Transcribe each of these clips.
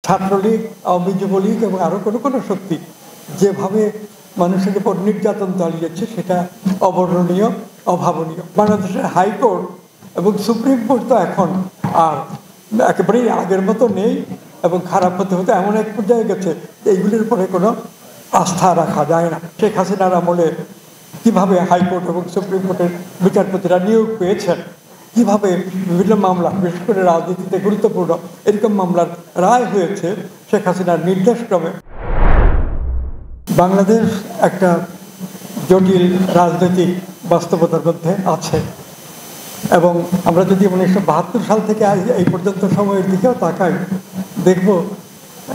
ছাত্রলীগ, আওয়ামী যুবলীগ এবং আরও কোনো শক্তি যেভাবে মানুষের উপর নির্যাতন চালিয়েছে সেটা অবর্ণনীয়, অভাবনীয়। বাংলাদেশের হাইকোর্ট এবং সুপ্রিম কোর্ট তো এখন আর একেবারেই আগের মতো নেই এবং খারাপ হতে হতে এমন এক পর্যায়ে গেছে এইগুলির উপরে কোনো আস্থা রাখা যায় না। শেখ হাসিনার আমলে কীভাবে হাইকোর্ট এবং সুপ্রিম কোর্টের বিচারপতিরা নিয়োগ পেয়েছেন, কিভাবে বিভিন্ন মামলা, বিশেষ করে রাজনীতিতে গুরুত্বপূর্ণ এরকম মামলার রায় হয়েছে শেখ হাসিনার নির্দেশক্রমে। বাংলাদেশ একটা জটিল রাজনৈতিক বাস্তবতার মধ্যে আছে এবং আমরা যদি 1972 সাল থেকে এই পর্যন্ত সময়ের দিকেও তাকাই, দেখব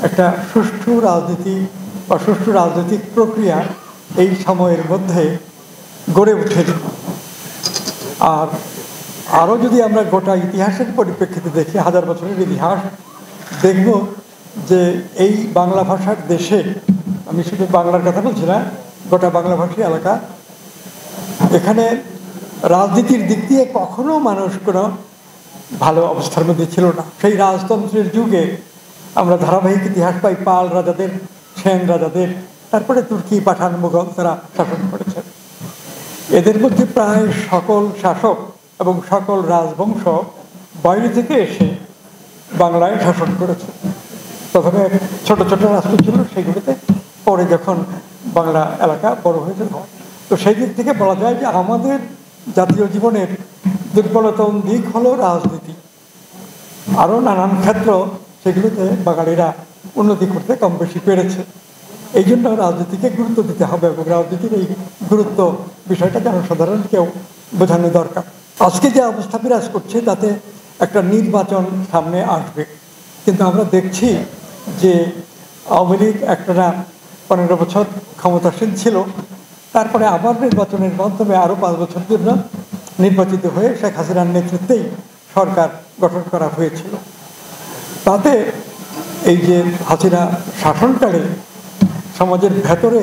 একটা সুষ্ঠু রাজনীতি বা সুষ্ঠু রাজনৈতিক প্রক্রিয়া এই সময়ের মধ্যে গড়ে উঠেছে। আর আরও যদি আমরা গোটা ইতিহাসের পরিপ্রেক্ষিতে দেখি, হাজার বছরের ইতিহাস, দেখব যে এই বাংলা ভাষার দেশে, আমি শুধু বাংলার কথা বলছি না, গোটা বাংলাভাষী এলাকা, এখানে রাজনীতির দিক দিয়ে কখনো মানুষ কোনো ভালো অবস্থার মধ্যে ছিল না। সেই রাজতন্ত্রের যুগে আমরা ধারাবাহিক ইতিহাস পাই পাল রাজাদের, সেন রাজাদের, তারপরে তুর্কি, পাঠান, মুঘল তারা শাসন করেছেন। এদের মধ্যে প্রায় সকল শাসক এবং সকল রাজবংশ বাইরে থেকে এসে বাংলায় শাসন করেছে। প্রথমে ছোট ছোট রাষ্ট্র ছিল, সেগুলোতে পরে যখন বাংলা এলাকা বড় হয়েছে, তো সেই দিক থেকে বলা যায় যে আমাদের জাতীয় জীবনের দুর্বলতম দিক হলো রাজনীতি। আরও নানান ক্ষেত্র সেগুলোতে বাঙালিরা উন্নতি করতে কম বেশি পেরেছে। এই জন্য রাজনীতিকে গুরুত্ব দিতে হবে এবং রাজনীতির এই গুরুত্ব বিষয়টা জনসাধারণকেও বোঝানো দরকার। আজকে যে অবস্থা বিরাজ করছে তাতে একটা নির্বাচন সামনে আসবে, কিন্তু আমরা দেখছি যে আওয়ামী লীগ একটা 15 বছর ক্ষমতাসীন ছিল, তারপরে আবার নির্বাচনের মাধ্যমে আরও 5 বছর জন্য নির্বাচিত হয়ে শেখ হাসিনার নেতৃত্বেই সরকার গঠন করা হয়েছিল। তাতে এই যে হাসিনা শাসনকালে সমাজের ভেতরে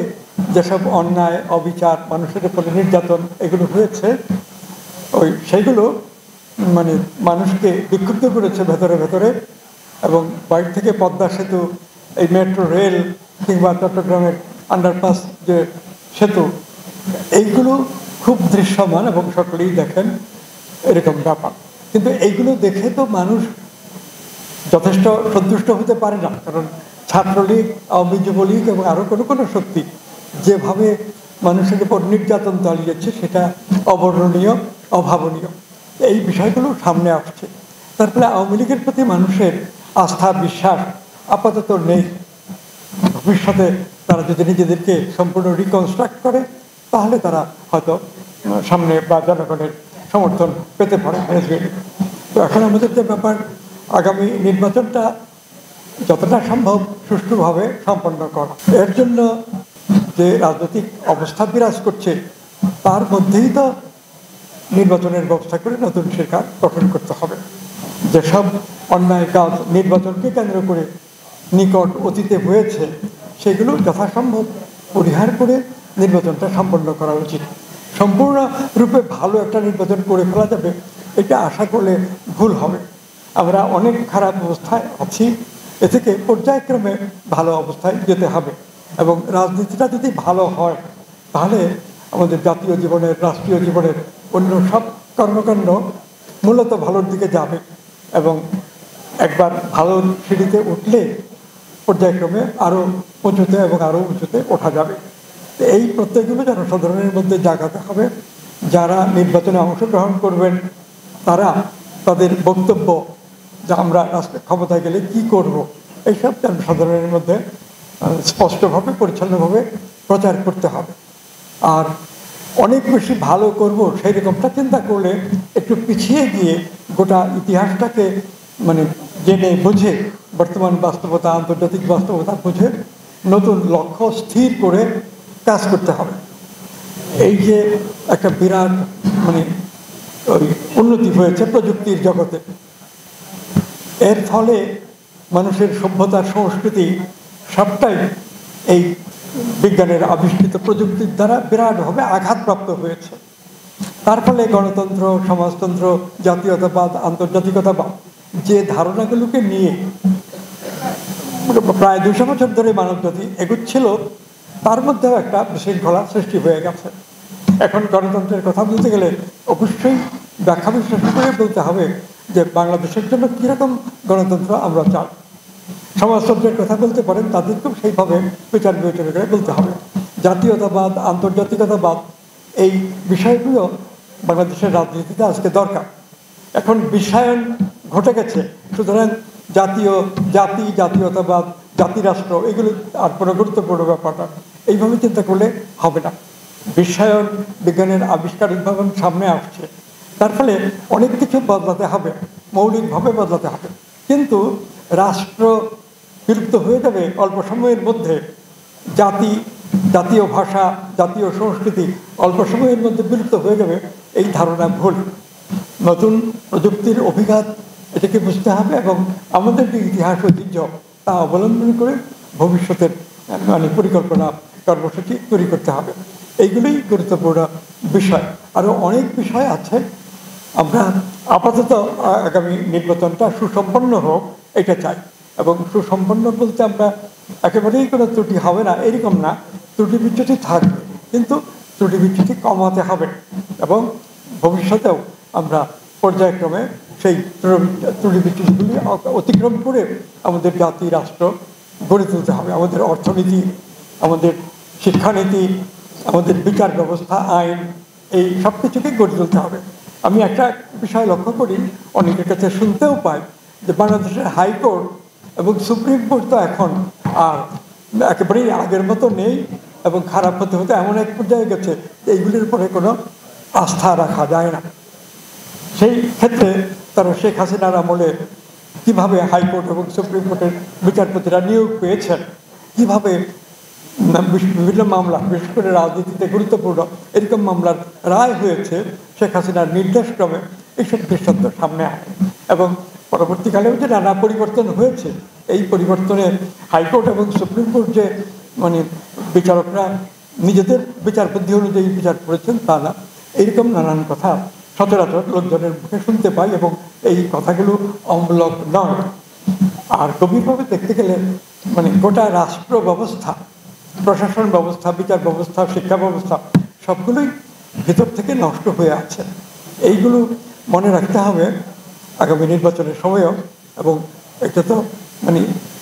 যেসব অন্যায়, অবিচার, মানুষের উপরে নির্যাতন এগুলো হয়েছে, সেইগুলো মানুষকে বিক্ষুব্ধ করেছে ভেতরে ভেতরে। এবং বাইরে থেকে পদ্মা সেতু, এই মেট্রো রেল কিংবা চট্টগ্রামের আন্ডারপাস যে সেতু, এইগুলো খুব দৃশ্যমান এবং সকলেই দেখেন এরকম ব্যাপার। কিন্তু এইগুলো দেখে তো মানুষ যথেষ্ট সন্তুষ্ট হতে পারে না, কারণ ছাত্রলীগ, আওয়ামী যুবলীগ এবং আরও কোনো শক্তি যেভাবে মানুষের উপর নির্যাতন চালিয়েছে সেটা অবর্ণনীয়, অভাবনীয়। এই বিষয়গুলো সামনে আসছে। তার ফলে আওয়ামী লীগের প্রতি মানুষের আস্থা, বিশ্বাস আপাতত নেই। ভবিষ্যতে তারা যদি নিজেদেরকে সম্পূর্ণ রিকনস্ট্রাক্ট করে তাহলে তারা হয়তো সামনে বা জনগণের সমর্থন পেতে পারে। তো এখন আমাদের যে ব্যাপার, আগামী নির্বাচনটা যতটা সম্ভব সুষ্ঠুভাবে সম্পন্ন করা। এর জন্য যে রাজনৈতিক অবস্থা বিরাজ করছে তার মধ্যেই তো নির্বাচনের ব্যবস্থা করে নতুন সরকার গঠন করতে হবে। যেসব অন্যায় কাজ নির্বাচনকে কেন্দ্র করে নিকট অতীতে হয়েছে সেগুলো যথাসম্ভব পরিহার করে নির্বাচনটা সম্পন্ন করা উচিত। সম্পূর্ণ রূপে ভালো একটা নির্বাচন করে ফেলা যাবে এটা আশা করলে ভুল হবে। আমরা অনেক খারাপ অবস্থায় আছি, এ থেকে পর্যায়ক্রমে ভালো অবস্থায় যেতে হবে। এবং রাজনীতিটা যদি ভালো হয় তাহলে আমাদের জাতীয় জীবনের, রাষ্ট্রীয় জীবনের অন্য সব কর্মকাণ্ড মূলত ভালোর দিকে যাবে এবং একবার ভালো সিঁড়িতে উঠলে পর্যায়ক্রমে আরও উঁচুতে এবং আরও উঁচুতে ওঠা যাবে। এই প্রত্যয়গুলো জনসাধারণের মধ্যে জাগাতে হবে। যারা নির্বাচনে অংশগ্রহণ করবেন তারা তাদের বক্তব্য, যে আমরা রাষ্ট্রের ক্ষমতায় গেলে কি করব, এইসব জনসাধারণের মধ্যে স্পষ্টভাবে, পরিচ্ছন্নভাবে প্রচার করতে হবে। আর অনেক বেশি ভালো করব সেই রকমটা চিন্তা করলে একটু পিছিয়ে গিয়ে গোটা ইতিহাসটাকে জেনে বুঝে, বর্তমান বাস্তবতা, আন্তর্জাতিক বাস্তবতা বুঝে নতুন লক্ষ্য স্থির করে কাজ করতে হবে। এই যে একটা বিরাট উন্নতি হয়েছে প্রযুক্তির জগতে, এর ফলে মানুষের সভ্যতার, সংস্কৃতি সবটাই এই বিজ্ঞানের আবিষ্কৃত প্রযুক্তির দ্বারা বিরাটভাবে আঘাতপ্রাপ্ত হয়েছে। তার ফলে গণতন্ত্র, সমাজতন্ত্র, জাতীয়তাবাদ, আন্তর্জাতিকতাবাদ যে ধারণাগুলোকে নিয়ে প্রায় 200 বছর ধরে মানব জাতি এগুচ্ছিল, তার মধ্যেও একটা বিশৃঙ্খলা সৃষ্টি হয়ে গেছে। এখন গণতন্ত্রের কথা বলতে গেলে অবশ্যই ব্যাখ্যা বিশ্লেষণ করে বলতে হবে যে বাংলাদেশের জন্য কীরকম গণতন্ত্র আমরা চাই। সমাজতন্ত্রের কথা বলতে পারেন, তাদেরকেও সেইভাবে বিচার বিবেচনা করে বলতে হবে। জাতীয়তাবাদ, আন্তর্জাতিকতাবাদ, এই বিষয়গুলো বাংলাদেশের রাজনীতিতে আজকে দরকার। এখন বিশ্বায়ন ঘটে গেছে, সুতরাং জাতীয়তাবাদ, জাতিরাষ্ট্র এগুলো আর কোনো গুরুত্বপূর্ণ ব্যাপার না, এইভাবে চিন্তা করলে হবে না। বিশ্বায়ন, বিজ্ঞানের আবিষ্কার, উদ্ভাবন সামনে আসছে, তার ফলে অনেক কিছু বদলাতে হবে, মৌলিকভাবে বদলাতে হবে। কিন্তু রাষ্ট্র বিলুপ্ত হয়ে যাবে অল্প সময়ের মধ্যে, জাতীয় ভাষা, জাতীয় সংস্কৃতি অল্প সময়ের মধ্যে বিলুপ্ত হয়ে যাবে, এই ধারণা ভুল। নতুন প্রযুক্তির অভিঘাত, এটাকে বুঝতে হবে এবং আমাদের যে ইতিহাস ঐতিহ্য তা অবলম্বন করে ভবিষ্যতের পরিকল্পনা, কর্মসূচি তৈরি করতে হবে। এইগুলোই গুরুত্বপূর্ণ বিষয়। আরও অনেক বিষয় আছে। আমরা আপাতত আগামী নির্বাচনটা সুসম্পন্ন হোক এটা চাই, এবং সুসম্পন্ন বলতে আমরা একেবারেই কোনো ত্রুটি হবে না এরকম না, ত্রুটি বিচ্যুতি থাকবে, কিন্তু ত্রুটি বিচ্যুতি কমাতে হবে এবং ভবিষ্যতেও আমরা পর্যায়ক্রমে সেই ত্রুটি বিচ্যুতিগুলি অতিক্রম করে আমাদের জাতি, রাষ্ট্র গড়ে তুলতে হবে। আমাদের অর্থনীতি, আমাদের শিক্ষানীতি, আমাদের বিচার ব্যবস্থা, আইন, এই সব কিছুকে গড়ে তুলতে হবে। আমি একটা বিষয় লক্ষ্য করি, অনেকের কাছে শুনতেও পাই যে বাংলাদেশের হাইকোর্ট এবং সুপ্রিম কোর্ট তো এখন আর একেবারেই আগের মতো নেই এবং খারাপ হতে হতে এমন এক পর্যায়ে গেছে এইগুলির উপরে কোনো আস্থা রাখা যায় না। সেই ক্ষেত্রে তারা শেখ হাসিনার আমলে কীভাবে হাইকোর্ট এবং সুপ্রিম কোর্টের বিচারপতিরা নিয়োগ পেয়েছেন, কীভাবে বিভিন্ন মামলা, বিশেষ করে রাজনীতিতে গুরুত্বপূর্ণ এরকম মামলার রায় হয়েছে শেখ হাসিনার নির্দেশক্রমে, এইসব দৃষ্টান্ত সামনে আসে। এবং পরবর্তীকালেও যে নানা পরিবর্তন হয়েছে, এই পরিবর্তনে হাইকোর্ট এবং সুপ্রিম কোর্ট যে বিচারকরা নিজেদের বিচার বুদ্ধি অনুযায়ী বিচার করেছেন তা না, এইরকম নানান কথা সচরাচর লোকজনের মুখে শুনতে পাই এবং এই কথাগুলো অমূলক নয়। আর গভীরভাবে দেখতে গেলে গোটা রাষ্ট্র ব্যবস্থা, প্রশাসন ব্যবস্থা, বিচার ব্যবস্থা, শিক্ষা ব্যবস্থা সবগুলোই ভেতর থেকে নষ্ট হয়ে আছে। এইগুলো মনে রাখতে হবে আগামী নির্বাচনের সময়ও। এবং এটা তো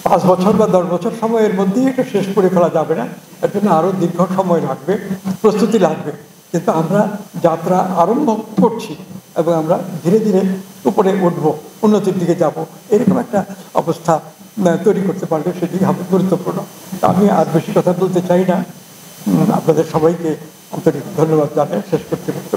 5 বছর বা 10 বছর সময়ের মধ্যেই এটা শেষ করে ফেলা যাবে না, এর জন্য আরও দীর্ঘ সময় লাগবে, প্রস্তুতি লাগবে। কিন্তু আমরা যাত্রা আরম্ভ করছি এবং আমরা ধীরে ধীরে উপরে উঠব, উন্নতির দিকে যাব, এরকম একটা অবস্থা তৈরি করতে পারলে সেটি হবে গুরুত্বপূর্ণ। আমি আর বেশি কথা বলতে চাই না, আপনাদের সবাইকে আন্তরিক ধন্যবাদ জানিয়ে শেষ করতে পারব।